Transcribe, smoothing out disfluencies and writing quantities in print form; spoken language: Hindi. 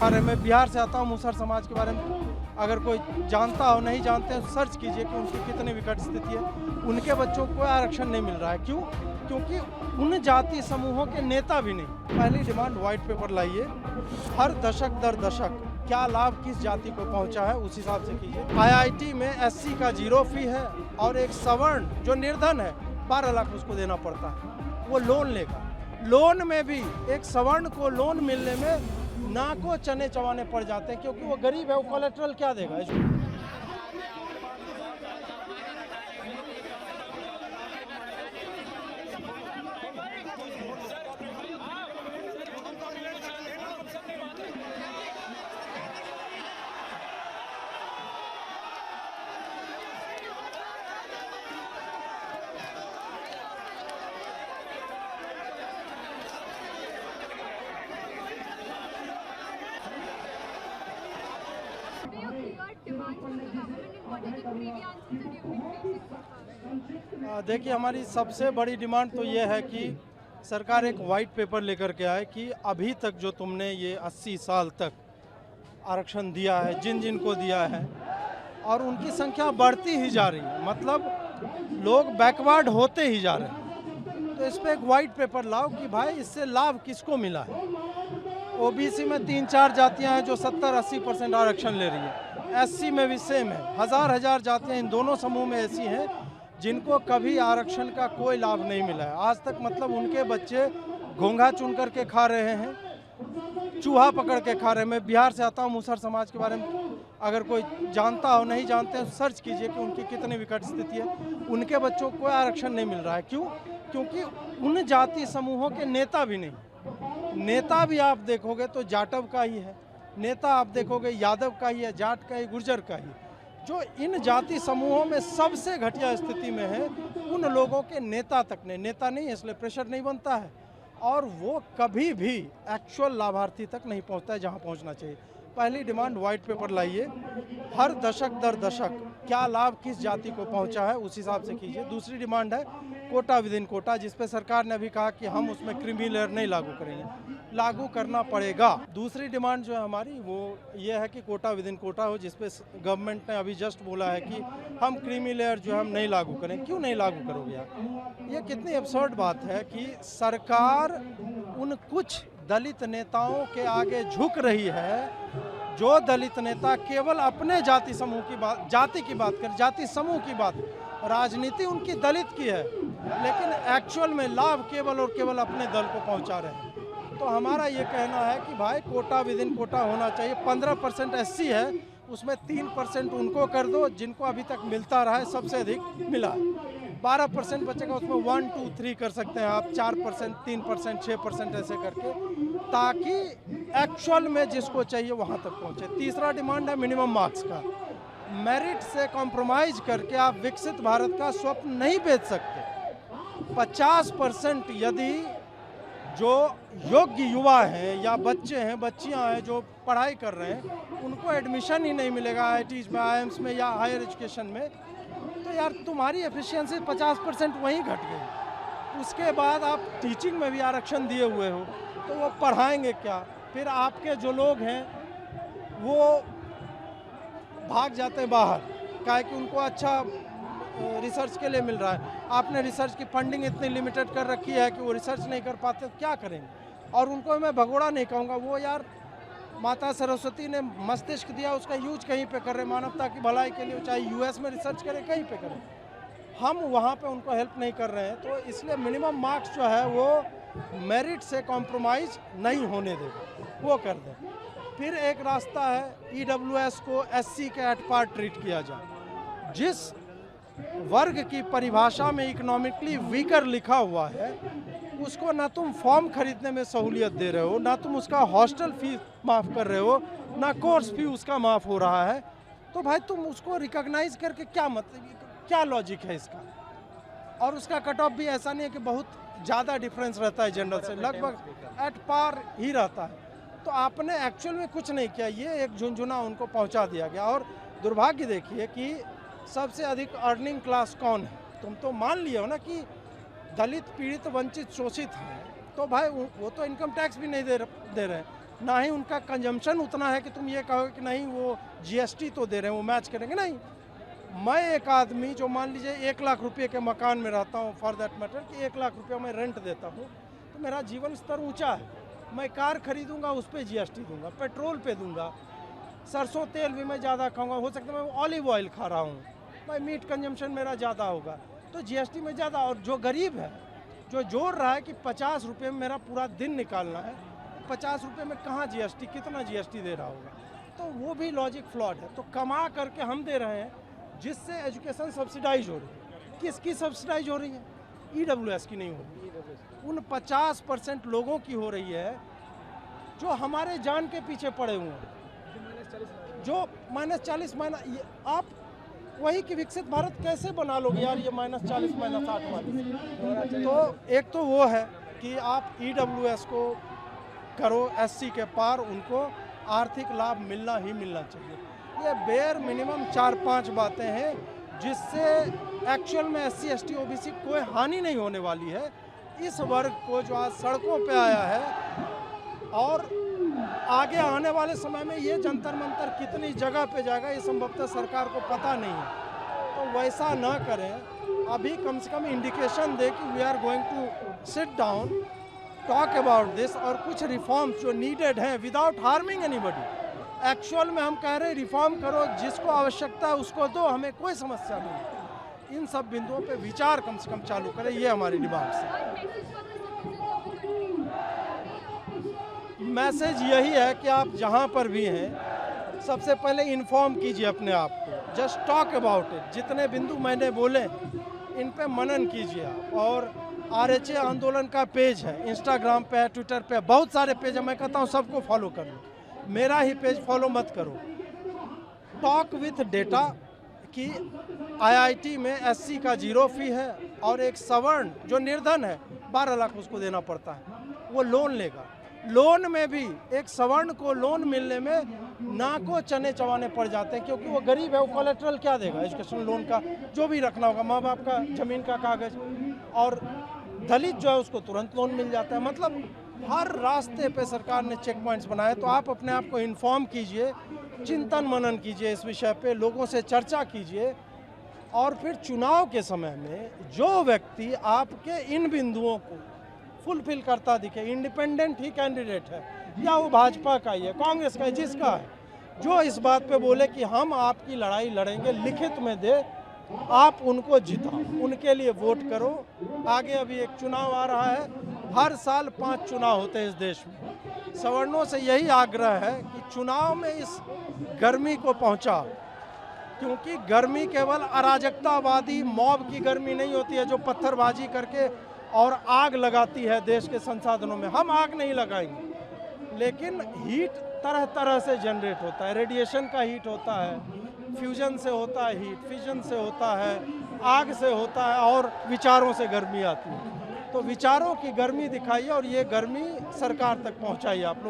बारे में बिहार से आता हूँ। मुसहर समाज के बारे में अगर कोई जानता हो, नहीं जानते हैं, सर्च कीजिए कि उनकी कितनी विकट स्थिति है। उनके बच्चों को आरक्षण नहीं मिल रहा है। क्यों? क्योंकि उन जाति समूहों के नेता भी नहीं। पहली डिमांड व्हाइट पेपर लाइए, हर दशक दर दशक क्या लाभ किस जाति को पहुंचा है उस हिसाब से कीजिए। आईआईटी में एससी का 0 फी है और एक सवर्ण जो निर्धन है 12 लाख उसको देना पड़ता है, वो लोन लेगा। लोन में भी एक सवर्ण को लोन मिलने में नाको चने चबाने पड़ जाते हैं, क्योंकि वो गरीब है। वो कोलेट्रल क्या देगा? देखिए, हमारी सबसे बड़ी डिमांड तो ये है कि सरकार एक वाइट पेपर लेकर के आए कि अभी तक जो तुमने ये 80 साल तक आरक्षण दिया है, जिन जिन को दिया है, और उनकी संख्या बढ़ती ही जा रही है, मतलब लोग बैकवर्ड होते ही जा रहे हैं, तो इस पर एक वाइट पेपर लाओ कि भाई इससे लाभ किसको मिला है। ओबीसी में 3-4 जातियां हैं जो 70-80% आरक्षण ले रही है। एससी में भी सेम है। हजार जातियां इन दोनों समूह में ऐसी हैं जिनको कभी आरक्षण का कोई लाभ नहीं मिला है आज तक। मतलब उनके बच्चे घोंघा चुन करके खा रहे हैं, चूहा पकड़ के खा रहे हैं। मैं बिहार से आता हूँ। मुसहर समाज के बारे में अगर कोई जानता हो, नहीं जानते हैं, सर्च कीजिए कि उनकी कितनी विकट स्थिति है। उनके बच्चों को आरक्षण नहीं मिल रहा है। क्यों? क्योंकि उन जाति समूहों के नेता भी नहीं। नेता भी आप देखोगे तो जाटव का ही है, नेता आप देखोगे यादव का ही है, जाट का ही, गुर्जर का ही। जो इन जाति समूहों में सबसे घटिया स्थिति में है, उन लोगों के नेता तक ने नेता नहीं है, इसलिए प्रेशर नहीं बनता है और वो कभी भी एक्चुअल लाभार्थी तक नहीं पहुंचता है जहां पहुंचना चाहिए। पहली डिमांड व्हाइट पेपर लाइए, हर दशक दर दशक क्या लाभ किस जाति को पहुंचा है उस हिसाब से कीजिए। दूसरी डिमांड है कोटा विद इन कोटा, जिस पे सरकार ने अभी कहा कि हम उसमें क्रीमी लेयर नहीं लागू करेंगे, लागू करना पड़ेगा। दूसरी डिमांड जो है हमारी वो ये है कि कोटा विद इन कोटा हो, जिस पे गवर्नमेंट ने अभी जस्ट बोला है कि हम क्रीमी लेयर जो है हम नहीं लागू करें। क्यों नहीं लागू करोगे आप? ये कितनी अब्सर्ड बात है कि सरकार उन कुछ दलित नेताओं के आगे झुक रही है जो दलित नेता केवल अपने जाति समूह की बात, जाति की बात कर, जाति समूह की बात, राजनीति उनकी दलित की है, लेकिन एक्चुअल में लाभ केवल और केवल अपने दल को पहुंचा रहे हैं। तो हमारा ये कहना है कि भाई कोटा विद इन कोटा होना चाहिए। 15% एससी है, उसमें 3% उनको कर दो जिनको अभी तक मिलता रहा है, सबसे अधिक मिला है। 12% बचेगा, उसमें 1, 2, 3 कर सकते हैं आप, 4%, 3%, 6% ऐसे करके, ताकि एक्चुअल में जिसको चाहिए वहाँ तक पहुँचे। तीसरा डिमांड है मिनिमम मार्क्स का। मेरिट से कॉम्प्रोमाइज करके आप विकसित भारत का स्वप्न नहीं बेच सकते। 50% यदि जो योग्य युवा हैं या बच्चे हैं, बच्चियां हैं जो पढ़ाई कर रहे हैं, उनको एडमिशन ही नहीं मिलेगा आईआईटीज में, आईएम्स में या हायर एजुकेशन में, तो यार तुम्हारी एफिशिएंसी 50% वहीं घट गई। उसके बाद आप टीचिंग में भी आरक्षण दिए हुए हो, तो वो पढ़ाएंगे क्या? फिर आपके जो लोग हैं वो भाग जाते हैं बाहर, काहे कि उनको अच्छा रिसर्च के लिए मिल रहा है। आपने रिसर्च की फंडिंग इतनी लिमिटेड कर रखी है कि वो रिसर्च नहीं कर पाते, तो क्या करेंगे? और उनको मैं भगोड़ा नहीं कहूँगा, वो यार माता सरस्वती ने मस्तिष्क दिया, उसका यूज कहीं पे कर रहे, मानवता की भलाई के लिए, चाहे यूएस में रिसर्च करें, कहीं पे करें, हम वहाँ पे उनको हेल्प नहीं कर रहे हैं। तो इसलिए मिनिमम मार्क्स जो है वो मेरिट से कॉम्प्रोमाइज़ नहीं होने देगा, वो कर दें। फिर एक रास्ता है ईडब्ल्यूएस को एससी के एट पार ट्रीट किया जाए। जिस वर्ग की परिभाषा में इकोनॉमिकली वीकर लिखा हुआ है, उसको ना तुम फॉर्म खरीदने में सहूलियत दे रहे हो, ना तुम उसका हॉस्टल फीस माफ़ कर रहे हो, ना कोर्स फी उसका माफ़ हो रहा है, तो भाई तुम उसको रिकॉग्नाइज करके क्या मतलब, क्या लॉजिक है इसका? और उसका कट ऑफ भी ऐसा नहीं है कि बहुत ज़्यादा डिफरेंस रहता है जनरल से, लगभग एट पार ही रहता है। तो आपने एक्चुअल में कुछ नहीं किया, ये एक झुंझुना उनको पहुंचा दिया गया। और दुर्भाग्य देखिए कि सबसे अधिक अर्निंग क्लास कौन है? तुम तो मान लिए हो ना कि दलित, पीड़ित, वंचित, शोषित हैं, तो भाई वो तो इनकम टैक्स भी नहीं दे रहे हैं। ना ही उनका कंजम्पशन उतना है कि तुम ये कहोगे कि नहीं वो जीएसटी तो दे रहे हैं, वो मैच करेंगे। नहीं, मैं एक आदमी जो मान लीजिए 1 लाख रुपए के मकान में रहता हूँ, फॉर दैट मैटर कि 1 लाख रुपया मैं रेंट देता हूँ, तो मेरा जीवन स्तर ऊंचा है। मैं कार खरीदूंगा, उस पर जीएसटी दूंगा, पेट्रोल पे दूंगा, सरसों तेल भी मैं ज़्यादा खाऊंगा, हो सकता है मैं ऑलिव ऑयल खा रहा हूँ, भाई मीट कंजम्पशन मेरा ज़्यादा होगा, तो जीएसटी में ज़्यादा। और जो गरीब है, जो जोड़ रहा है कि 50 रुपये में मेरा पूरा दिन निकालना है, 50 रुपये में कहाँ जीएसटी, कितना जीएसटी दे रहा होगा, तो वो भी लॉजिक फ्लॉड है। तो कमा करके हम दे रहे हैं, जिससे एजुकेशन सब्सिडाइज हो रही है। किसकी सब्सिडाइज हो रही है? ईडब्ल्यूएस की नहीं हो रही, उन 50% लोगों की हो रही है जो हमारे जान के पीछे पड़े हुए हैं, जो -40 आप वही कि विकसित भारत कैसे बना लोगे यार, ये -40 -60 वाली। तो एक तो वो है कि आप ईडब्ल्यूएस को करो, एससी के पार उनको आर्थिक लाभ मिलना ही मिलना चाहिए। ये बेयर मिनिमम 4-5 बातें हैं जिससे एक्चुअल में एससी एसटी ओबीसी कोई हानि नहीं होने वाली है। इस वर्ग को जो आज सड़कों पे आया है, और आगे आने वाले समय में ये जंतर मंतर कितनी जगह पे जाएगा ये संभवतः सरकार को पता नहीं है, तो वैसा ना करें। अभी कम से कम इंडिकेशन दे कि we are going to sit down, talk about this, और कुछ रिफॉर्म्स जो नीडेड हैं विदाउट हार्मिंग एनीबडी। एक्चुअल में हम कह रहे हैं रिफॉर्म करो, जिसको आवश्यकता है उसको दो, हमें कोई समस्या नहीं। इन सब बिंदुओं पे विचार कम से कम चालू करें, ये हमारी डिमांड है। मैसेज यही है कि आप जहाँ पर भी हैं, सबसे पहले इन्फॉर्म कीजिए अपने आप को, जस्ट टॉक अबाउट इट। जितने बिंदु मैंने बोले इन पे मनन कीजिए आप। और आरएचए आंदोलन का पेज है, इंस्टाग्राम पे है, ट्विटर पे, बहुत सारे पेज है, मैं कहता हूँ सबको फॉलो कर लो, मेरा ही पेज फॉलो मत करो। टॉक विथ डेटा कि आईआईटी में एससी का 0 फी है, और एक सवर्ण जो निर्धन है 12 लाख उसको देना पड़ता है, वो लोन लेगा। लोन में भी एक सवर्ण को लोन मिलने में नाको चने चबाने पड़ जाते हैं, क्योंकि वो गरीब है, वो कोलेट्रल क्या देगा एजुकेशन लोन का, जो भी रखना होगा, माँ बाप का जमीन का कागज। और दलित जो है उसको तुरंत लोन मिल जाता है। मतलब हर रास्ते पे सरकार ने चेक पॉइंट्स बनाए। तो आप अपने आप को इन्फॉर्म कीजिए, चिंतन मनन कीजिए इस विषय पे, लोगों से चर्चा कीजिए, और फिर चुनाव के समय में जो व्यक्ति आपके इन बिंदुओं को फुलफिल करता दिखे, इंडिपेंडेंट ही कैंडिडेट है या वो भाजपा का ही है, कांग्रेस का है, जिसका है, जो इस बात पे बोले कि हम आपकी लड़ाई लड़ेंगे, लिखित में दे, आप उनको जिताओ, उनके लिए वोट करो। आगे अभी एक चुनाव आ रहा है, हर साल 5 चुनाव होते हैं इस देश में। सवर्णों से यही आग्रह है कि चुनाव में इस गर्मी को पहुंचा, क्योंकि गर्मी केवल अराजकतावादी मॉब की गर्मी नहीं होती है जो पत्थरबाजी करके और आग लगाती है देश के संसाधनों में। हम आग नहीं लगाएंगे, लेकिन हीट तरह तरह से जनरेट होता है, रेडिएशन का हीट होता है, फ्यूजन से होता है हीट, फिजन से होता है, आग से होता है, और विचारों से गर्मी आती है। तो विचारों की गर्मी दिखाइए, और ये गर्मी सरकार तक पहुंचाइए आप लोग।